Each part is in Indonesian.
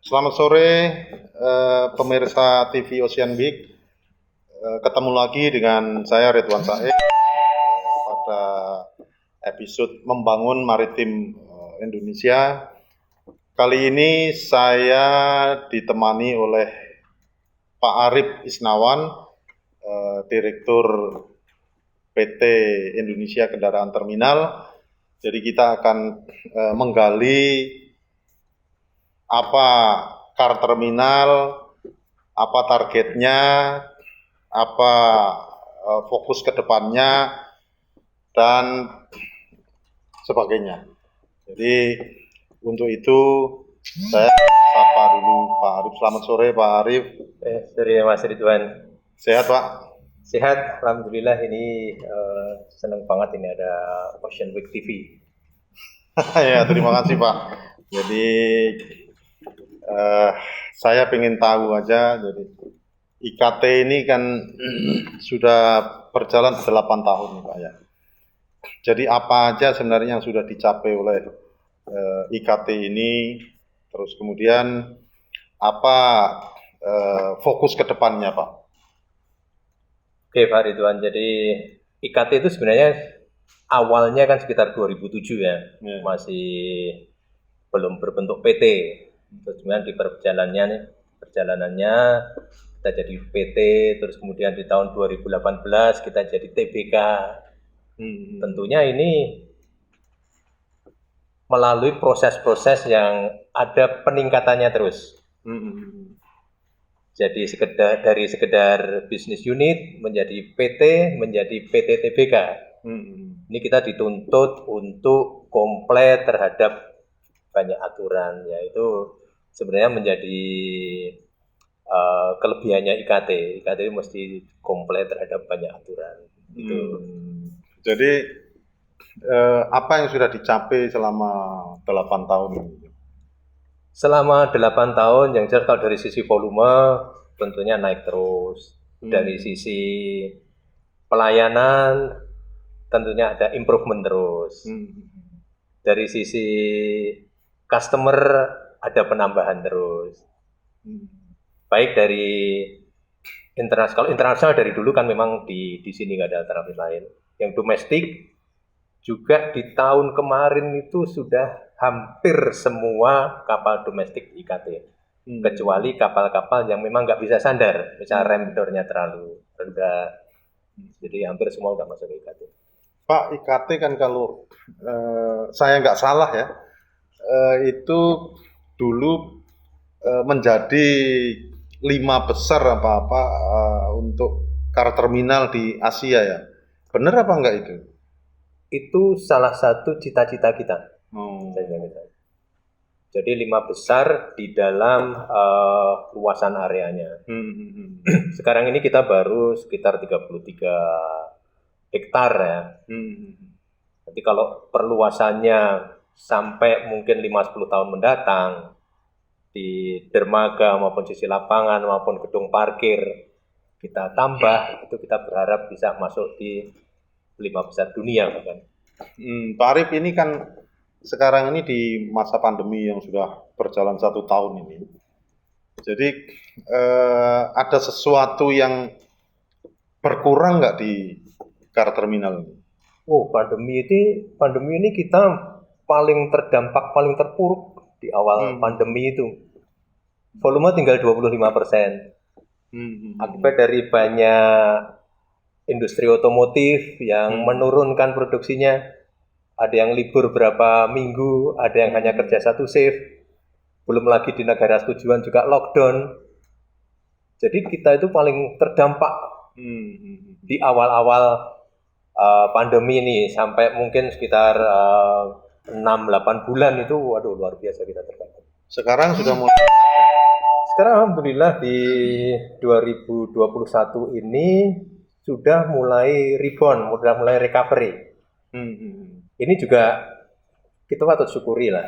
Selamat sore, pemirsa TV Ocean Week. Ketemu lagi dengan saya Ridwan Said pada episode Membangun Maritim Indonesia. Kali ini saya ditemani oleh Pak Arif Isnawan, Direktur PT Indonesia Kendaraan Terminal. Jadi kita akan menggali apa car terminal, apa targetnya, apa fokus ke depannya, dan sebagainya. Jadi untuk itu saya sapa dulu Pak Arif. Selamat sore Pak Arif. Sore Mas Ridwan. Sehat Pak? Sehat, alhamdulillah. Ini seneng banget ini ada Ocean Week TV. Ya, terima kasih Pak. Jadi saya ingin tahu aja, jadi IKT ini kan sudah berjalan 8 tahun Pak ya. Jadi apa aja sebenarnya yang sudah dicapai oleh IKT ini, terus kemudian apa fokus ke depannya Pak? Oke Pak Ridwan, jadi IKT itu sebenarnya awalnya kan sekitar 2007 ya, masih belum berbentuk PT. Terus kemudian di perjalanannya kita jadi PT, terus kemudian di tahun 2018 kita jadi TBK. Tentunya ini melalui proses-proses yang ada peningkatannya terus. Jadi dari sekedar bisnis unit menjadi PT, menjadi PT TBK. Ini kita dituntut untuk komplit terhadap banyak aturan, yaitu sebenarnya menjadi kelebihannya IKT. IKT mesti komplit terhadap banyak aturan. Jadi apa yang sudah dicapai selama 8 tahun ini? Selama 8 tahun yang jelas kalau dari sisi volume tentunya naik terus. Dari sisi pelayanan tentunya ada improvement terus. Dari sisi customer ada penambahan terus. Baik dari internasional, kalau internasional dari dulu kan memang di sini nggak ada alternatif lain. Yang domestik juga di tahun kemarin itu sudah hampir semua kapal domestik IKT, kecuali kapal-kapal yang memang nggak bisa sandar, misalnya rem door-nya terlalu rendah, jadi hampir semua udah masuk IKT. Pak, IKT kan kalau saya nggak salah ya, itu dulu menjadi 5 besar apa-apa untuk car terminal di Asia ya, benar apa enggak itu? Itu salah satu cita-cita kita. Jadi 5 besar di dalam luasan areanya. Sekarang ini kita baru sekitar 33 hektar ya. Jadi kalau perluasannya sampai mungkin 5-10 tahun mendatang, di dermaga maupun sisi lapangan maupun gedung parkir kita tambah, itu kita berharap bisa masuk di 5 besar dunia kan. Pak Arif, ini kan sekarang ini di masa pandemi yang sudah berjalan 1 tahun ini. Jadi ada sesuatu yang berkurang nggak di car terminal ini? Pandemi ini kita paling terdampak, paling terpuruk di awal pandemi itu. Volume tinggal 25%. Akibat dari banyak industri otomotif yang menurunkan produksinya, ada yang libur berapa minggu, ada yang hanya kerja 1 shift, belum lagi di negara tujuan juga lockdown. Jadi kita itu paling terdampak di awal-awal pandemi ini, sampai mungkin sekitar 6-8 bulan itu, waduh luar biasa kita terdampak. Sekarang sudah mulai. Sekarang alhamdulillah di 2021 ini sudah mulai rebound, sudah mulai recovery. Ini juga kita patut syukuri lah.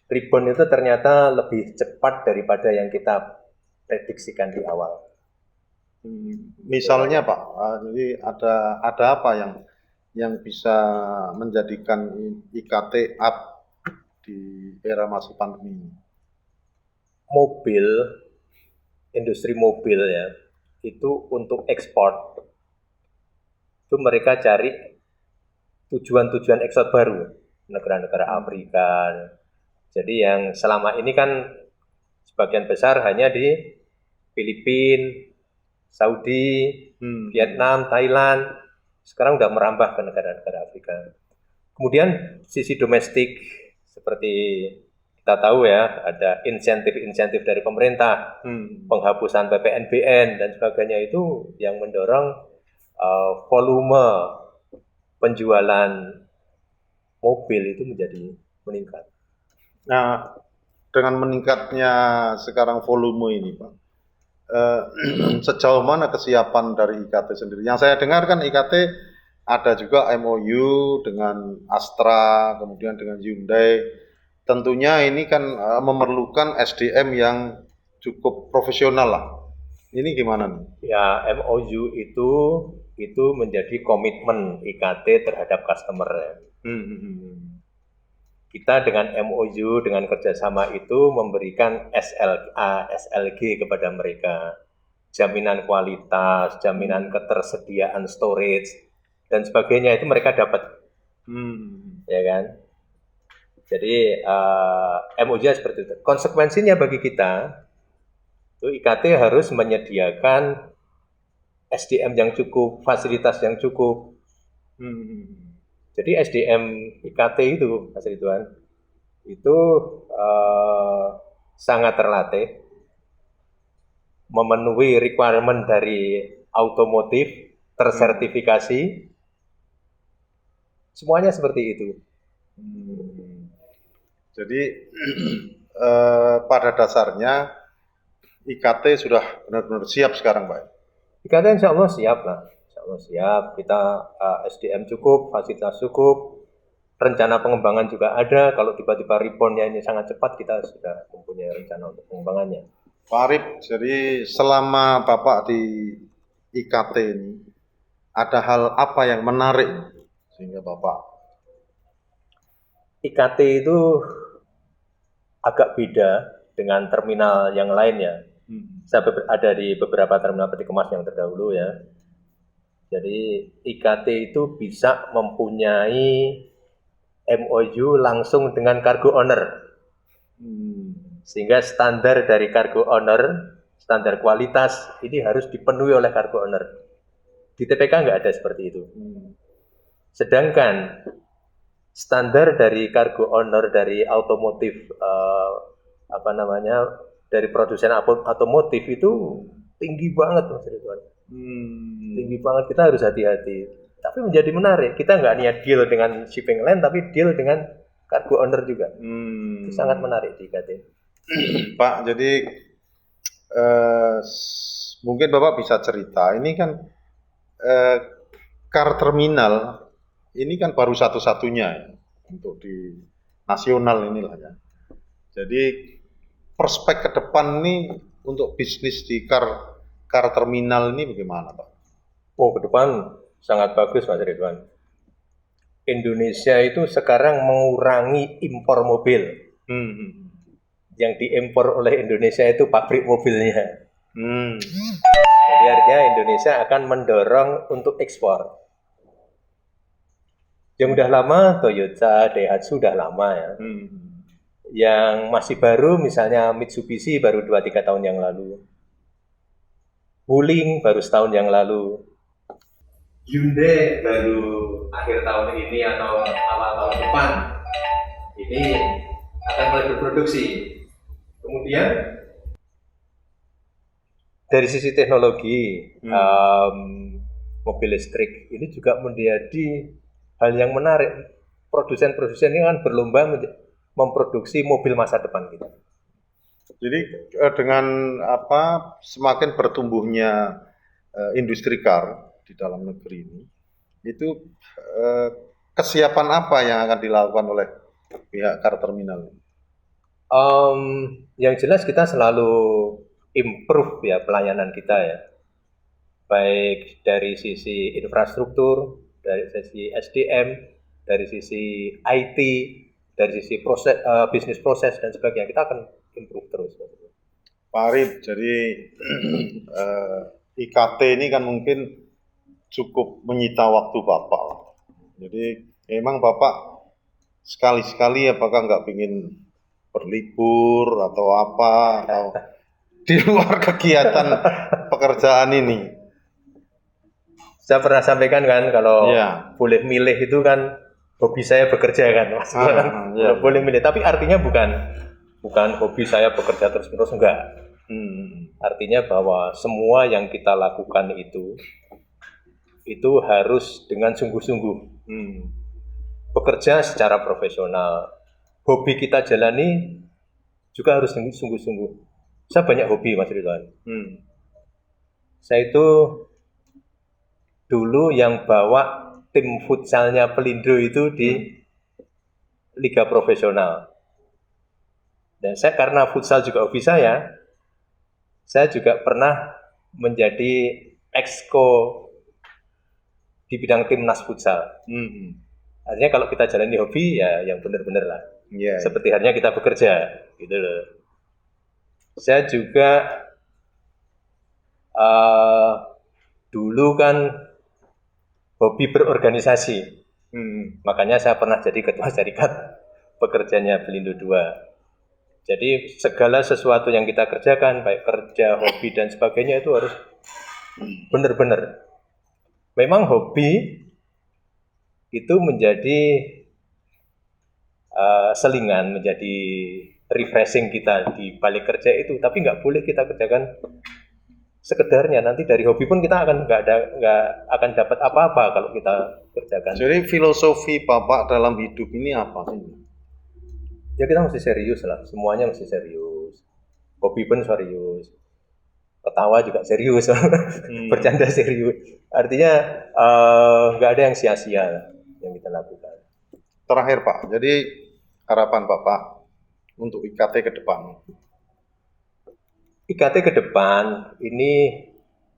Rebound itu ternyata lebih cepat daripada yang kita prediksikan di awal. Misalnya Pak, jadi ada apa yang bisa menjadikan IKT up di era masa pandemi ini? mobil, industri mobil ya, itu untuk ekspor, itu mereka cari tujuan-tujuan ekspor baru, negara-negara Afrika. Jadi yang selama ini kan sebagian besar hanya di Filipina, Saudi, Vietnam, Thailand, sekarang udah merambah ke negara-negara Afrika. Kemudian sisi domestik, seperti kita tahu ya, ada insentif-insentif dari pemerintah, penghapusan PPNBM dan sebagainya, itu yang mendorong volume penjualan mobil itu menjadi meningkat. Nah, dengan meningkatnya sekarang volume ini, Pak, sejauh mana kesiapan dari IKT sendiri? Yang saya dengar kan IKT ada juga MOU dengan Astra, kemudian dengan Hyundai. Tentunya ini kan memerlukan SDM yang cukup profesional lah. Ini gimana nih? Ya, MOU itu menjadi komitmen IKT terhadap customer. Kita dengan MOU, dengan kerjasama itu memberikan SLA, SLG kepada mereka. Jaminan kualitas, jaminan ketersediaan storage, dan sebagainya itu mereka dapat. Ya kan? Jadi MOU seperti itu. Konsekuensinya bagi kita, itu IKT harus menyediakan SDM yang cukup, fasilitas yang cukup. Jadi SDM IKT itu, Mas Ridwan, itu sangat terlatih, memenuhi requirement dari otomotif, tersertifikasi, semuanya seperti itu. Jadi pada dasarnya IKT sudah benar-benar siap sekarang, Pak. IKT insya Allah siap lah. Siap, kita SDM cukup, fasilitas cukup, rencana pengembangan juga ada. Kalau tiba-tiba reboundnya ini sangat cepat, kita sudah mempunyai rencana untuk pengembangannya. Pak Arif, jadi selama Bapak di IKT ini, ada hal apa yang menarik sehingga Bapak? IKT itu agak beda dengan terminal yang lainnya. Saya ada di beberapa terminal peti kemas yang terdahulu ya. Jadi IKT itu bisa mempunyai MOU langsung dengan cargo owner. Sehingga standar dari cargo owner, standar kualitas ini harus dipenuhi oleh cargo owner. Di TPK nggak ada seperti itu. Sedangkan standar dari cargo owner dari otomotif dari produsen otomotif itu tinggi banget, Mas Ridwan. Tinggi banget, kita harus hati-hati. Tapi menjadi menarik, kita nggak niat deal dengan shipping line, tapi deal dengan cargo owner juga. Itu sangat menarik di IKT. Pak, jadi mungkin Bapak bisa cerita, ini kan car terminal ini kan baru satu-satunya ya, untuk di nasional inilah ya. Jadi prospek ke depan nih untuk bisnis di car terminal ini bagaimana, Pak? Oh, ke depan sangat bagus, Mas Ridwan. Indonesia itu sekarang mengurangi impor mobil. Yang diimpor oleh Indonesia itu pabrik mobilnya. Jadi artinya Indonesia akan mendorong untuk ekspor. Yang udah lama Toyota, Daihatsu sudah lama ya. Yang masih baru misalnya Mitsubishi baru 2-3 tahun yang lalu. Wuling baru setahun yang lalu. Hyundai baru akhir tahun ini atau awal tahun depan ini akan mulai berproduksi. Kemudian dari sisi teknologi mobil listrik ini juga menjadi hal yang menarik. Produsen-produsen ini kan berlomba memproduksi mobil masa depan kita. Jadi dengan semakin bertumbuhnya industri car di dalam negeri ini, itu kesiapan apa yang akan dilakukan oleh pihak car terminal? Yang jelas kita selalu improve ya pelayanan kita ya, baik dari sisi infrastruktur, dari sisi SDM, dari sisi IT, dari sisi proses, bisnis proses dan sebagainya, kita akan improve terus. Pak Arif, jadi IKT ini kan mungkin cukup menyita waktu Bapak lah. Jadi memang Bapak sekali-sekali apakah nggak ingin berlibur atau apa, atau di luar kegiatan pekerjaan ini? Saya pernah sampaikan kan kalau Iya. boleh milih itu kan hobi saya bekerja kan, maksudnya kan Iya. kalau boleh milih. Tapi artinya bukan hobi saya bekerja terus-menerus, enggak. Artinya bahwa semua yang kita lakukan itu harus dengan sungguh-sungguh. Bekerja secara profesional. Hobi kita jalani juga harus sungguh-sungguh. Saya banyak hobi, Mas Ridwan. Saya itu dulu yang bawa tim futsalnya Pelindo itu di liga profesional. Dan saya karena futsal juga hobi saya juga pernah menjadi exco di bidang timnas futsal. Artinya kalau kita jalani hobi ya yang benar-benar lah. Yeah. Seperti halnya kita bekerja, gitu loh. Saya juga dulu kan hobi berorganisasi. Makanya saya pernah jadi ketua syarikat pekerjanya Pelindo 2. Jadi segala sesuatu yang kita kerjakan, baik kerja, hobi dan sebagainya itu harus benar-benar. Memang hobi itu menjadi selingan, menjadi refreshing kita di balik kerja itu, tapi nggak boleh kita kerjakan sekedarnya. Nanti dari hobi pun kita nggak akan dapat apa-apa kalau kita kerjakan. Jadi filosofi Bapak dalam hidup ini apa sih? Ya kita mesti serius lah, semuanya mesti serius. Hobi pun serius, ketawa juga serius, bercanda serius. Artinya nggak ada yang sia-sia yang kita lakukan. Terakhir Pak, jadi harapan Bapak untuk IKT ke depan? IKT ke depan ini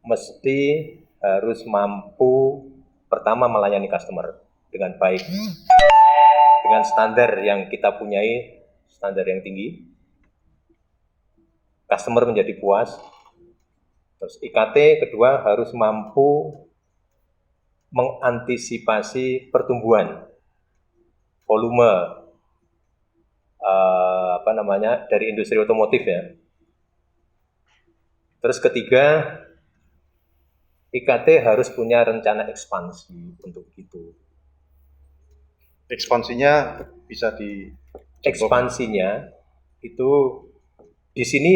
mesti harus mampu pertama melayani customer dengan baik, dengan standar yang kita punyai, standar yang tinggi. Customer menjadi puas. Terus IKT kedua harus mampu mengantisipasi pertumbuhan volume dari industri otomotif ya. Terus ketiga, IKT harus punya rencana ekspansi untuk itu. Ekspansinya bisa di Ekspansinya itu di sini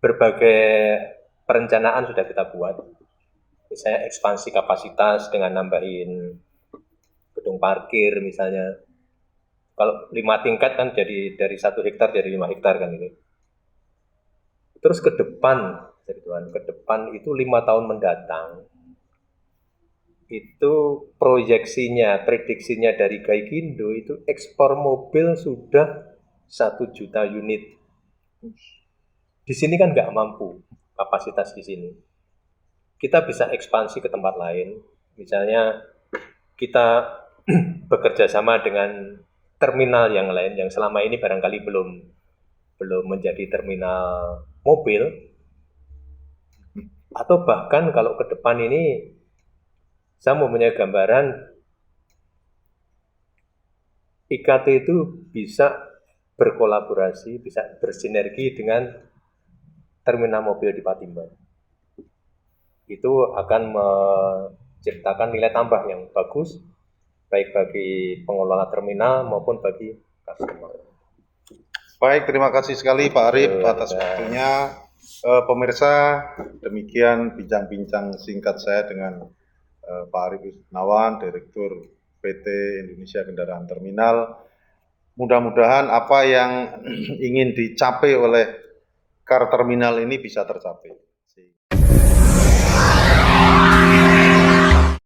berbagai perencanaan sudah kita buat. Misalnya ekspansi kapasitas dengan nambahin gedung parkir misalnya. Kalau 5 tingkat kan jadi dari 1 hektar jadi 5 hektar kan ini. Terus ke depan itu 5 tahun mendatang itu proyeksinya, prediksinya dari Gaikindo itu ekspor mobil sudah 1 juta unit. Di sini kan nggak mampu kapasitas di sini. Kita bisa ekspansi ke tempat lain. Misalnya kita bekerja sama dengan terminal yang lain yang selama ini barangkali belum menjadi terminal mobil, atau bahkan kalau ke depan ini saya mempunyai gambaran IKT itu bisa berkolaborasi, bisa bersinergi dengan terminal mobil di Patimban. Itu akan menciptakan nilai tambah yang bagus baik bagi pengelola terminal maupun bagi customer. Baik, terima kasih sekali Pak Arif atas waktunya. Pemirsa, demikian bincang-bincang singkat saya dengan Pak Arif Wisnawan, Direktur PT Indonesia Kendaraan Terminal. Mudah-mudahan apa yang ingin dicapai oleh Car Terminal ini bisa tercapai.